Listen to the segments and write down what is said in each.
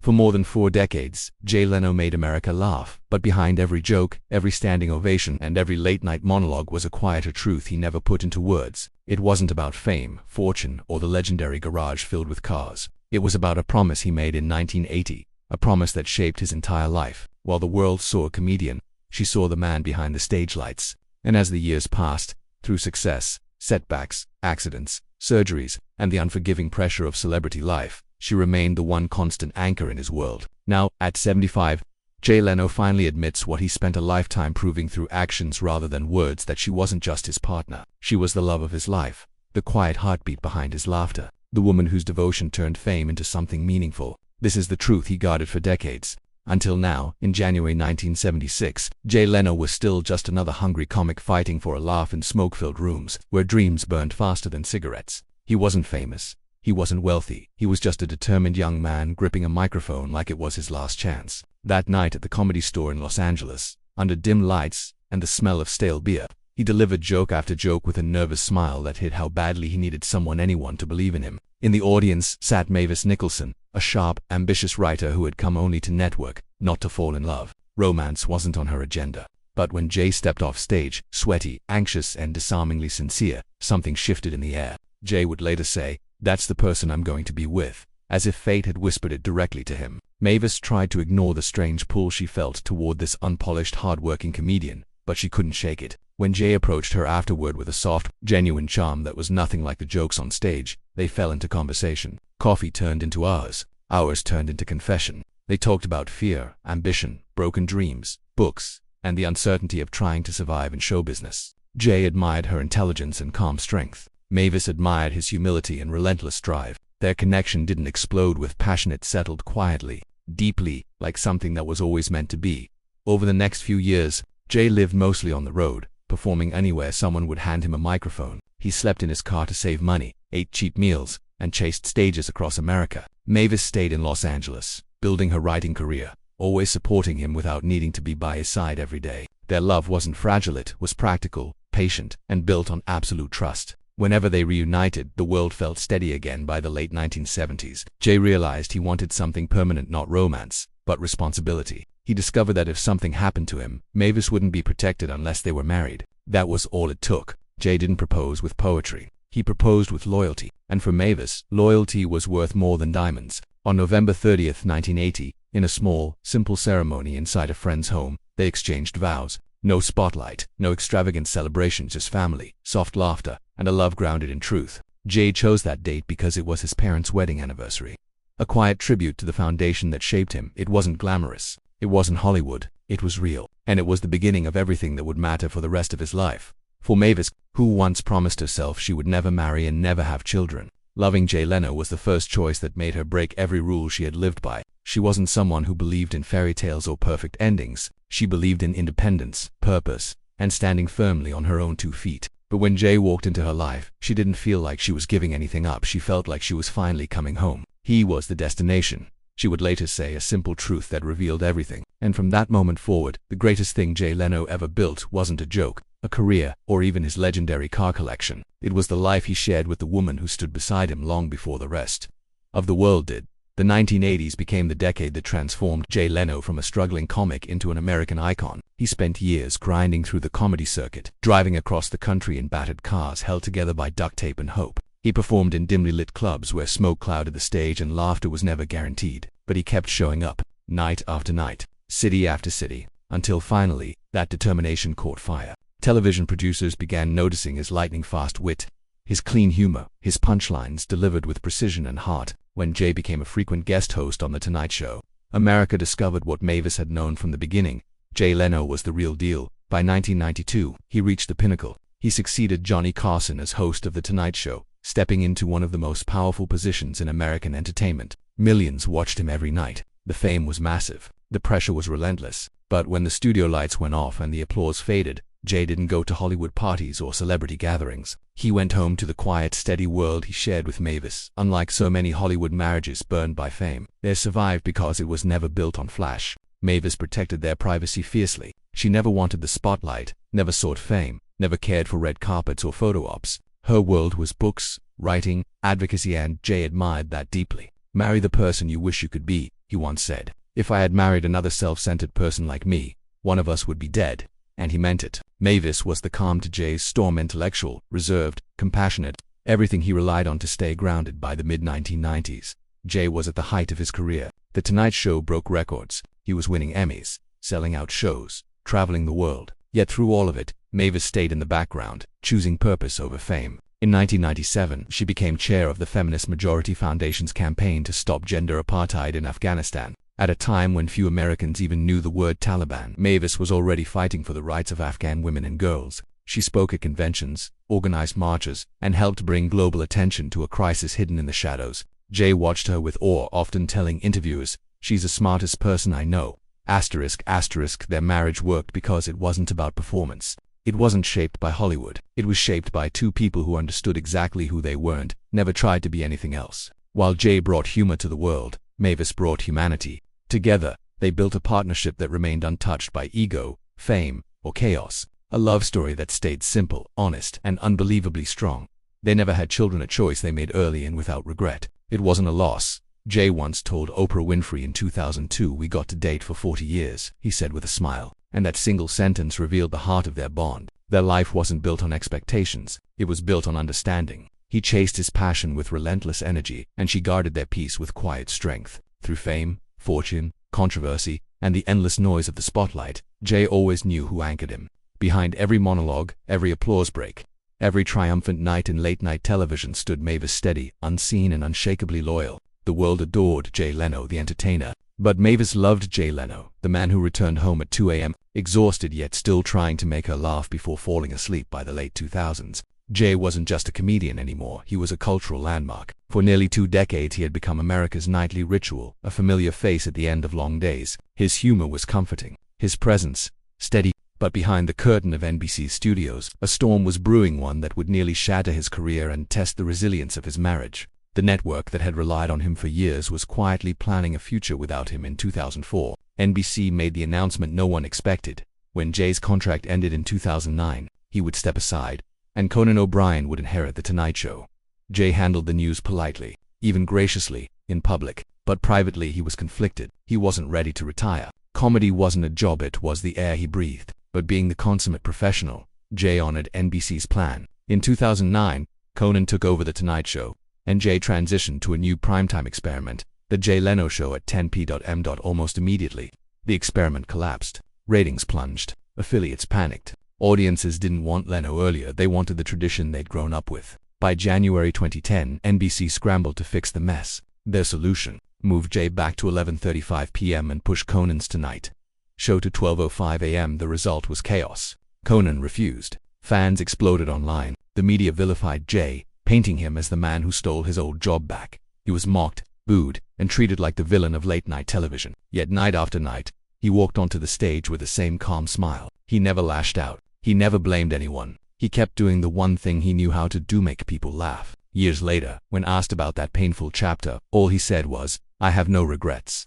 For more than 4 decades, Jay Leno made America laugh, but behind every joke, every standing ovation, and every late-night monologue was a quieter truth he never put into words. It wasn't about fame, fortune, or the legendary garage filled with cars. It was about a promise he made in 1980, a promise that shaped his entire life. While the world saw a comedian, she saw the man behind the stage lights. And as the years passed, through success, setbacks, accidents, surgeries, and the unforgiving pressure of celebrity life, she remained the one constant anchor in his world. Now, at 75, Jay Leno finally admits what he spent a lifetime proving through actions rather than words, that she wasn't just his partner. She was the love of his life, the quiet heartbeat behind his laughter, the woman whose devotion turned fame into something meaningful. This is the truth he guarded for decades. Until now, in January 1976, Jay Leno was still just another hungry comic fighting for a laugh in smoke-filled rooms, where dreams burned faster than cigarettes. He wasn't famous. He wasn't wealthy. He was just a determined young man gripping a microphone like it was his last chance. That night at the Comedy Store in Los Angeles, under dim lights and the smell of stale beer, he delivered joke after joke with a nervous smile that hid how badly he needed anyone to believe in him. In the audience sat Mavis Nicholson, a sharp, ambitious writer who had come only to network, not to fall in love. Romance wasn't on her agenda. But when Jay stepped off stage, sweaty, anxious, and disarmingly sincere, something shifted in the air. Jay would later say, "That's the person I'm going to be with," as if fate had whispered it directly to him. Mavis tried to ignore the strange pull she felt toward this unpolished, hard-working comedian, but she couldn't shake it. When Jay approached her afterward with a soft, genuine charm that was nothing like the jokes on stage, they fell into conversation. Coffee turned into hours. Hours turned into confession. They talked about fear, ambition, broken dreams, books, and the uncertainty of trying to survive in show business. Jay admired her intelligence and calm strength. Mavis admired his humility and relentless drive. Their connection didn't explode with passion, it settled quietly, deeply, like something that was always meant to be. Over the next few years, Jay lived mostly on the road, performing anywhere someone would hand him a microphone. He slept in his car to save money, ate cheap meals, and chased stages across America. Mavis stayed in Los Angeles, building her writing career, always supporting him without needing to be by his side every day. Their love wasn't fragile, it was practical, patient, and built on absolute trust. Whenever they reunited, the world felt steady again. By the late 1970s, Jay realized he wanted something permanent, not romance, but responsibility. He discovered that if something happened to him, Mavis wouldn't be protected unless they were married. That was all it took. Jay didn't propose with poetry. He proposed with loyalty. And for Mavis, loyalty was worth more than diamonds. On November 30th, 1980, in a small, simple ceremony inside a friend's home, they exchanged vows. No spotlight, no extravagant celebration, just family, soft laughter, and a love grounded in truth. Jay chose that date because it was his parents' wedding anniversary. A quiet tribute to the foundation that shaped him. It wasn't glamorous. It wasn't Hollywood. It was real. And it was the beginning of everything that would matter for the rest of his life. For Mavis, who once promised herself she would never marry and never have children, loving Jay Leno was the first choice that made her break every rule she had lived by. She wasn't someone who believed in fairy tales or perfect endings. She believed in independence, purpose, and standing firmly on her own 2 feet. But when Jay walked into her life, she didn't feel like she was giving anything up. She felt like she was finally coming home. He was the destination. She would later say, a simple truth that revealed everything. And from that moment forward, the greatest thing Jay Leno ever built wasn't a joke, a career, or even his legendary car collection. It was the life he shared with the woman who stood beside him long before the rest of the world did. The 1980s became the decade that transformed Jay Leno from a struggling comic into an American icon. He spent years grinding through the comedy circuit, driving across the country in battered cars held together by duct tape and hope. He performed in dimly lit clubs where smoke clouded the stage and laughter was never guaranteed. But he kept showing up, night after night, city after city, until finally, that determination caught fire. Television producers began noticing his lightning-fast wit, his clean humor, his punchlines delivered with precision and heart. When Jay became a frequent guest host on The Tonight Show, America discovered what Mavis had known from the beginning. Jay Leno was the real deal. By 1992, he reached the pinnacle. He succeeded Johnny Carson as host of The Tonight Show, stepping into one of the most powerful positions in American entertainment. Millions watched him every night. The fame was massive. The pressure was relentless. But when the studio lights went off and the applause faded, Jay didn't go to Hollywood parties or celebrity gatherings. He went home to the quiet, steady world he shared with Mavis. Unlike so many Hollywood marriages burned by fame, theirs survived because it was never built on flash. Mavis protected their privacy fiercely. She never wanted the spotlight, never sought fame, never cared for red carpets or photo ops. Her world was books, writing, advocacy, and Jay admired that deeply. Marry the person you wish you could be. he once said. "If I had married another self-centered person like me, one of us would be dead." And he meant it. Mavis was the calm to Jay's storm, intellectual, reserved, compassionate, everything he relied on to stay grounded. By the mid-1990s, Jay was at the height of his career. The Tonight Show broke records. He was winning Emmys, selling out shows, traveling the world. Yet through all of it, Mavis stayed in the background, choosing purpose over fame. In 1997, she became chair of the Feminist Majority Foundation's campaign to stop gender apartheid in Afghanistan. At a time when few Americans even knew the word Taliban, Mavis was already fighting for the rights of Afghan women and girls. She spoke at conventions, organized marches, and helped bring global attention to a crisis hidden in the shadows. Jay watched her with awe, often telling interviewers, "She's the smartest person I know." Their marriage worked because it wasn't about performance. It wasn't shaped by Hollywood. It was shaped by two people who understood exactly who they weren't, never tried to be anything else. While Jay brought humor to the world, Mavis brought humanity. Together, they built a partnership that remained untouched by ego, fame, or chaos. A love story that stayed simple, honest, and unbelievably strong. They never had children, a choice they made early and without regret. It wasn't a loss. Jay once told Oprah Winfrey in 2002, "We got to date for 40 years, he said with a smile. And that single sentence revealed the heart of their bond. Their life wasn't built on expectations, it was built on understanding. He chased his passion with relentless energy, and she guarded their peace with quiet strength. Through fame, fortune, controversy, and the endless noise of the spotlight, Jay always knew who anchored him. Behind every monologue, every applause break, every triumphant night in late-night television stood Mavis, steady, unseen, and unshakably loyal. The world adored Jay Leno, the entertainer. But Mavis loved Jay Leno, the man who returned home at 2 a.m., exhausted yet still trying to make her laugh before falling asleep. By the late 2000s, Jay wasn't just a comedian anymore, he was a cultural landmark. For nearly 2 decades he had become America's nightly ritual, a familiar face at the end of long days. His humor was comforting, his presence steady. But behind the curtain of NBC's studios, a storm was brewing, one that would nearly shatter his career and test the resilience of his marriage. The network that had relied on him for years was quietly planning a future without him. In 2004, NBC made the announcement no one expected. When Jay's contract ended in 2009, he would step aside, and Conan O'Brien would inherit The Tonight Show. Jay handled the news politely, even graciously, in public, but privately he was conflicted. He wasn't ready to retire. Comedy wasn't a job, it was the air he breathed. But being the consummate professional, Jay honored NBC's plan. In 2009, Conan took over The Tonight Show, and Jay transitioned to a new primetime experiment, The Jay Leno Show, at 10 p.m. Almost immediately, the experiment collapsed. Ratings plunged. Affiliates panicked. Audiences didn't want Leno earlier, they wanted the tradition they'd grown up with. By January 2010, NBC scrambled to fix the mess. Their solution: move Jay back to 11:35 p.m. and push Conan's Tonight Show to 12:05 a.m. The result was chaos. Conan refused. Fans exploded online. The media vilified Jay, painting him as the man who stole his old job back. He was mocked, booed, and treated like the villain of late-night television. Yet night after night, he walked onto the stage with the same calm smile. He never lashed out. He never blamed anyone. He kept doing the one thing he knew how to do: make people laugh. Years later, when asked about that painful chapter, all he said was, "I have no regrets."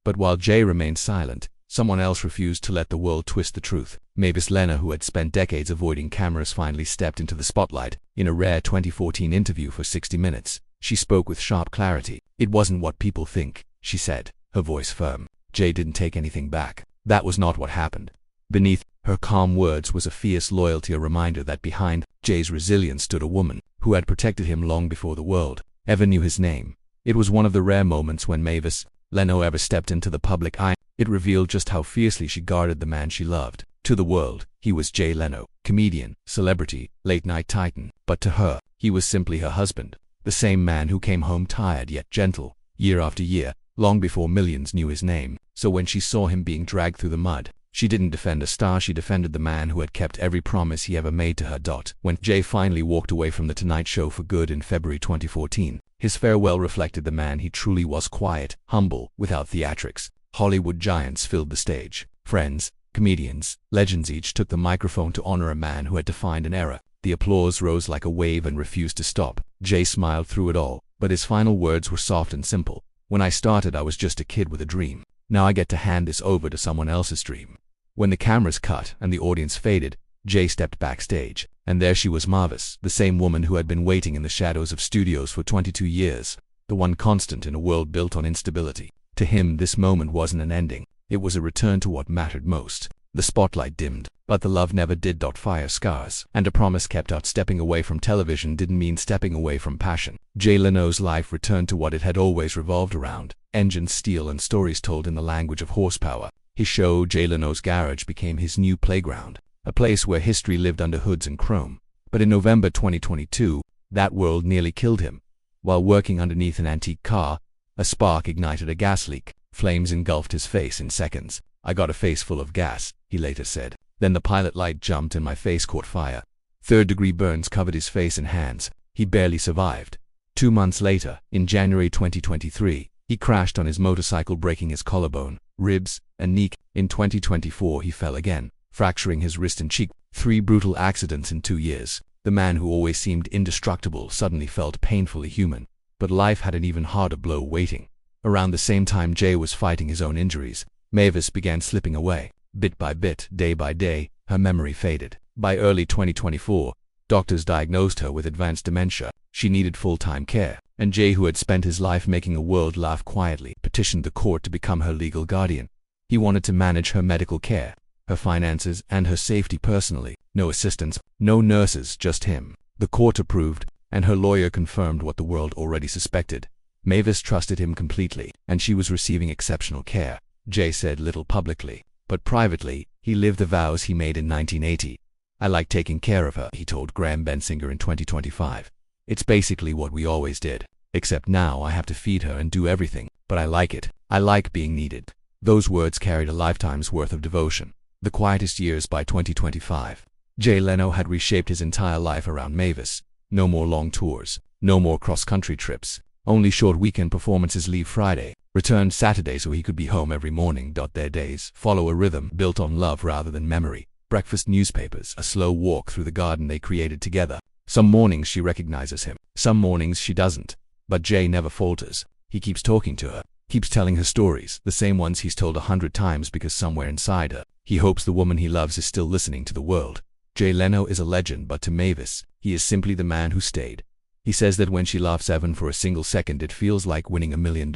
But while Jay remained silent, someone else refused to let the world twist the truth. Mavis Leno, who had spent decades avoiding cameras, finally stepped into the spotlight. In a rare 2014 interview for 60 Minutes, she spoke with sharp clarity. "It wasn't what people think," she said, her voice firm. Jay didn't take anything back. That was not what happened. Beneath her calm words was a fierce loyalty, a reminder that behind Jay's resilience stood a woman who had protected him long before the world ever knew his name. It was one of the rare moments when Mavis Leno ever stepped into the public eye. It revealed just how fiercely she guarded the man she loved. To the world, he was Jay Leno, comedian, celebrity, late-night titan. But to her, he was simply her husband. The same man who came home tired yet gentle, year after year, long before millions knew his name. So when she saw him being dragged through the mud, she didn't defend a star, she defended the man who had kept every promise he ever made to her. When Jay finally walked away from The Tonight Show for good in February 2014, his farewell reflected the man he truly was: quiet, humble, without theatrics. Hollywood giants filled the stage. Friends, comedians, legends each took the microphone to honor a man who had defined an era. The applause rose like a wave and refused to stop. Jay smiled through it all, but his final words were soft and simple. "When I started, I was just a kid with a dream. Now I get to hand this over to someone else's dream." When the cameras cut and the audience faded, Jay stepped backstage, and there she was, Mavis, the same woman who had been waiting in the shadows of studios for 22 years, the one constant in a world built on instability. To him, this moment wasn't an ending. It was a return to what mattered most. The spotlight dimmed, but the love never did. Fire scars, and a promise kept out. Stepping away from television didn't mean stepping away from passion. Jay Leno's life returned to what it had always revolved around: engines, steel, and stories told in the language of horsepower. His show, Jay Leno's Garage, became his new playground, a place where history lived under hoods and chrome. But in November 2022, that world nearly killed him. While working underneath an antique car, a spark ignited a gas leak. Flames engulfed his face in seconds. "I got a face full of gas," he later said. "Then the pilot light jumped and my face caught fire. Third-degree burns covered his face and hands. He barely survived." 2 months later, in January 2023, he crashed on his motorcycle, breaking his collarbone, ribs, and knee. In 2024, he fell again, fracturing his wrist and cheek. 3 brutal accidents in 2 years. The man who always seemed indestructible suddenly felt painfully human. But life had an even harder blow waiting. Around the same time Jay was fighting his own injuries, Mavis began slipping away. Bit by bit, day by day, her memory faded. By early 2024, doctors diagnosed her with advanced dementia. She needed full-time care, and Jay, who had spent his life making the world laugh quietly, petitioned the court to become her legal guardian. He wanted to manage her medical care, her finances, and her safety personally. No assistants, no nurses, just him. The court approved, and her lawyer confirmed what the world already suspected. Mavis trusted him completely, and she was receiving exceptional care. Jay said little publicly, but privately, he lived the vows he made in 1980. "I like taking care of her," he told Graham Bensinger in 2025. "It's basically what we always did, except now I have to feed her and do everything, but I like it. I like being needed." Those words carried a lifetime's worth of devotion. The quietest years. By 2025, Jay Leno had reshaped his entire life around Mavis. No more long tours, no more cross-country trips, only short weekend performances. Leave Friday, return Saturday so he could be home every morning. Their days follow a rhythm built on love rather than memory. Breakfast, newspapers, a slow walk through the garden they created together. Some mornings she recognizes him, some mornings she doesn't. But Jay never falters. He keeps talking to her, keeps telling her stories, the same ones he's told 100 times, because somewhere inside her, he hopes the woman he loves is still listening to the world. Jay Leno is a legend, but to Mavis, he is simply the man who stayed. He says that when she laughs even for a single second, it feels like winning $1 million.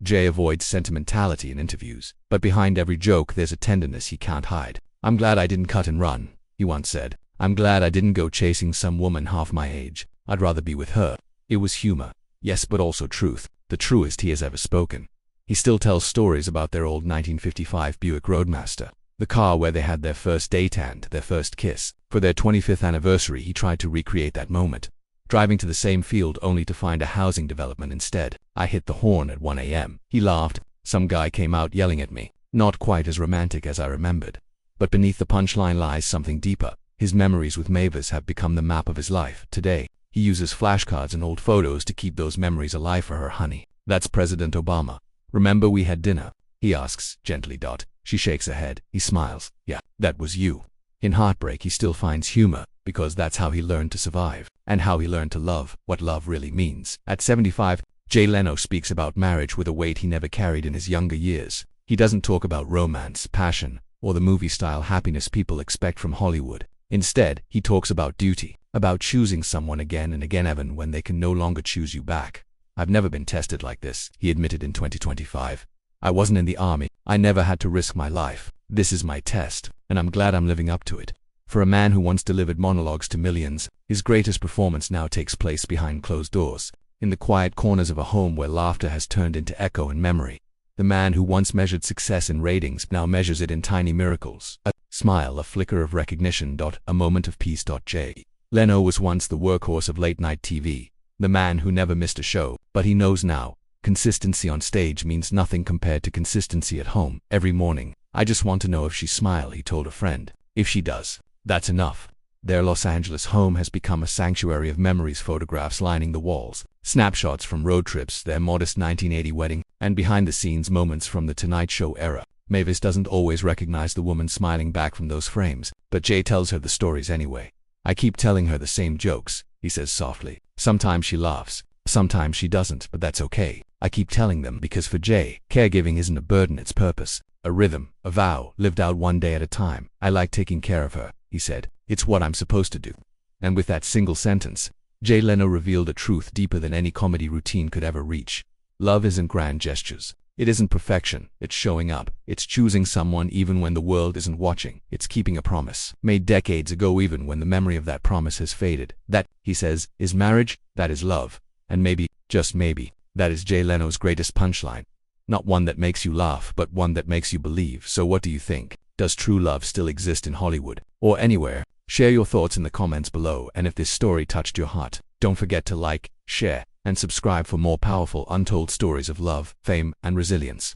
Jay avoids sentimentality in interviews, but behind every joke there's a tenderness he can't hide. "I'm glad I didn't cut and run," he once said. "I'm glad I didn't go chasing some woman half my age. I'd rather be with her." It was humor, yes, but also truth, the truest he has ever spoken. He still tells stories about their old 1955 Buick Roadmaster, the car where they had their first date and their first kiss. For their 25th anniversary, he tried to recreate that moment, driving to the same field only to find a housing development instead. "I hit the horn at 1 a.m. He laughed. "Some guy came out yelling at me." Not quite as romantic as I remembered. But beneath the punchline lies something deeper. His memories with Mavis have become the map of his life. Today, he uses flashcards and old photos to keep those memories alive for her honey. "That's President Obama. Remember we had dinner?" he asks gently. She shakes her head. He smiles. "Yeah, that was you." In heartbreak, he still finds humor, because that's how he learned to survive, and how he learned to love, what love really means. At 75, Jay Leno speaks about marriage with a weight he never carried in his younger years. He doesn't talk about romance, passion, or the movie-style happiness people expect from Hollywood. Instead, he talks about duty, about choosing someone again and again even when they can no longer choose you back. "I've never been tested like this," he admitted in 2025. "I wasn't in the army. I never had to risk my life. This is my test, and I'm glad I'm living up to it." For a man who once delivered monologues to millions, his greatest performance now takes place behind closed doors, in the quiet corners of a home where laughter has turned into echo and memory. The man who once measured success in ratings now measures it in tiny miracles. A smile, a flicker of recognition. A moment of peace. Jay Leno was once the workhorse of late-night TV, the man who never missed a show, but he knows now, consistency on stage means nothing compared to consistency at home. "Every morning, I just want to know if she smiles," he told a friend. "If she does, that's enough." Their Los Angeles home has become a sanctuary of memories, photographs lining the walls, snapshots from road trips, their modest 1980 wedding, and behind-the-scenes moments from the Tonight Show era. Mavis doesn't always recognize the woman smiling back from those frames, but Jay tells her the stories anyway. "I keep telling her the same jokes," he says softly. "Sometimes she laughs, sometimes she doesn't, but that's okay. I keep telling them because for Jay, caregiving isn't a burden, it's purpose, a rhythm, a vow, lived out one day at a time. I like taking care of her," he said. "It's what I'm supposed to do." And with that single sentence, Jay Leno revealed a truth deeper than any comedy routine could ever reach. Love isn't grand gestures. It isn't perfection, it's showing up. It's choosing someone even when the world isn't watching. It's keeping a promise made decades ago even when the memory of that promise has faded. That, he says, is marriage, that is love. And maybe, just maybe, that is Jay Leno's greatest punchline. Not one that makes you laugh, but one that makes you believe. So what do you think? Does true love still exist in Hollywood? Or anywhere? Share your thoughts in the comments below, and if this story touched your heart, don't forget to like, share, and subscribe for more powerful untold stories of love, fame, and resilience.